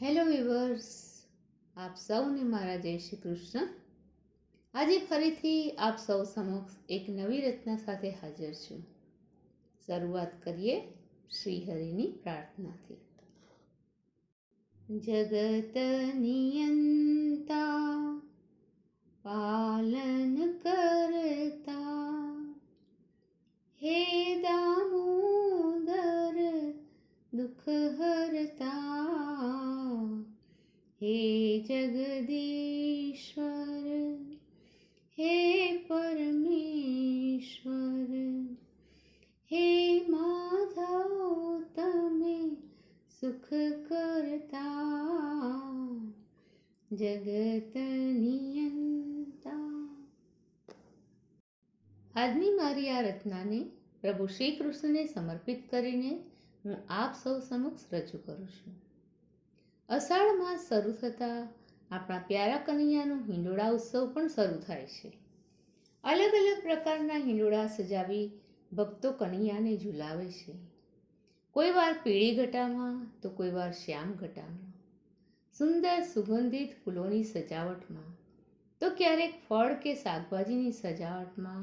Hello weavers, આપ સૌને મારા જય શ્રી કૃષ્ણ. આજે ફરીથી આપ સૌ સમક્ષ એક નવી રચના સાથે હાજર છું. શરૂઆત કરીએ શ્રી હરિની પ્રાર્થનાથી. જગત નિયંતા પાલન કરતા હે દામોદર દુઃખ હરતા હે જગદીશ્વર હે પરમેશ્વર હે માધવ તમે સુખ કરતા જગત નિયંતા. આજની મારી આ રચનાને પ્રભુ શ્રી કૃષ્ણને સમર્પિત કરીને હું આપ સૌ સમક્ષ રજૂ કરું છું. અષાઢ માસ શરૂ થતાં આપણા પ્યારા કનૈયાનો હિંડોળા ઉત્સવ પણ શરૂ થાય છે. અલગ અલગ પ્રકારના હિંડોળા સજાવી ભક્તો કનૈયાને ઝુલાવે છે. કોઈ વાર પીળી ઘટામાં તો કોઈ વાર શ્યામ ઘટામાં, સુંદર સુગંધિત ફૂલોની સજાવટમાં તો ક્યારેક ફળ કે શાકભાજીની સજાવટમાં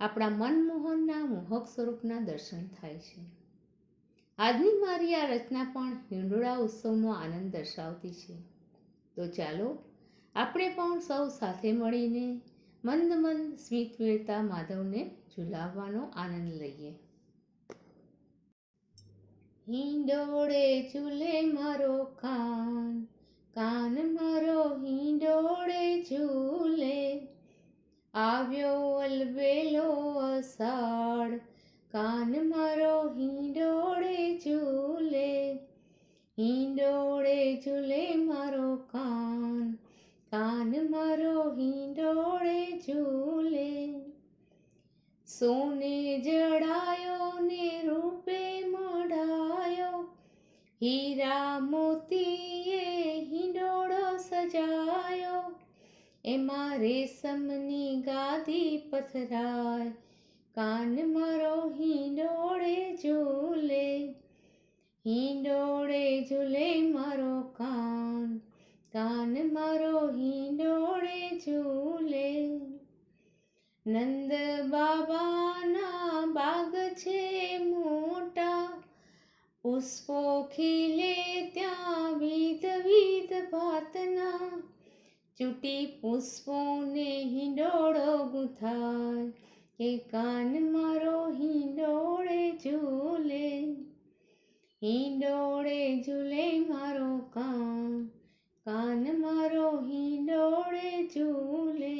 આપણા મનમોહનના મોહક સ્વરૂપના દર્શન થાય છે. આજની મારી આ રચના પણ હિંડોળા ઉત્સવનો આનંદ દર્શાવતી છે. તો ચાલો આપણે પણ સૌ સાથે મળીને મંદ મંદ સ્મિત વેરતા માધવને ઝુલાવવાનો આનંદ લઈએ. હિંડોળે ઝૂલે મારો કાન, કાન મારો હિંડોળે ઝૂલે, આવ્યો અલબેલો અષાઢ, કાન મારો હિંડોળે ઝૂલે, હિંડોળે ઝૂલે મારો કાન, કાન મારો હિંડોળે ઝૂલે. સોને જડાયો ને રૂપે મઢાયો, હીરા મોતીએ હિંડોળો સજાયો, એમાં રેશમની ગાદી પથરાય, કાન મારો હિંડોળે ઝૂલે, હિંડોળે ઝૂલે મારો કાન, કાન મારો હિંડોળે ઝૂલે. નંદ બાબાના બાગ છે મોટા, પુષ્પો ખીલે ત્યાં વિધ વિધ ભાતના, ચૂંટી પુષ્પોને હિંડોળો ગૂંથાય, કે કાન મારો હિંડોળે ઝૂલે, હિંડોળે ઝૂલે મારો કાન, કાન મારો હિંડોળે ઝૂલે.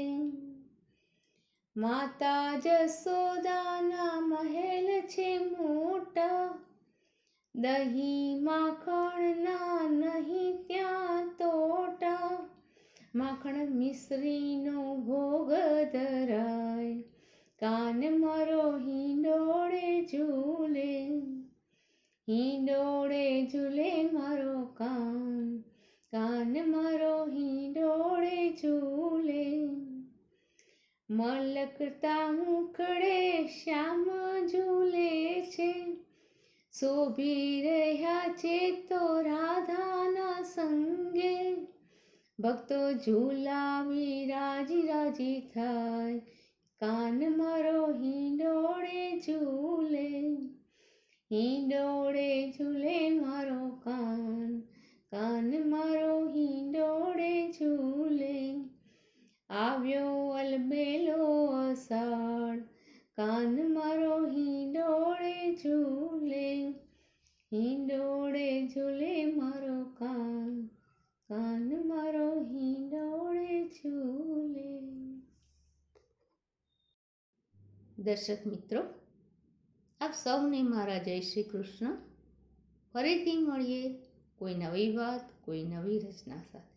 માતા જશોદાના મહેલ છે મોટા, દહીં માખણના નહીં ત્યાં તોટા, માખણ મિશ્રીનો ભોગ ધરાય, કાન મારો હિંડોળે ઝૂલે, હિંડોળે ઝૂલે મારો કાન, કાન મારો હિંડોળે ઝૂલે. મલકતા મુખડે શ્યામ ઝૂલે છે, શોભી રહ્યા છે તો રાધાના સંગે, ભક્તો ઝૂલાવી રાજી રાજી થાય, કાન મારો હિંડોળે ઝૂલે, હિંડોળે ઝૂલે મારો કાન, કાન મારો હિંડોળે ઝૂલે. આવ્યો અલબેલો અષાઢ, કાન મારો હિંડોળે ઝૂલે, હિંડોળે ઝૂલે મારો કાન, કાન મારો હિંડોળે ઝૂલે. દર્શક મિત્રો, આપ સૌને મારા જય શ્રી કૃષ્ણ. ફરીથી મળીએ કોઈ નવી વાત, કોઈ નવી રચના સાથે.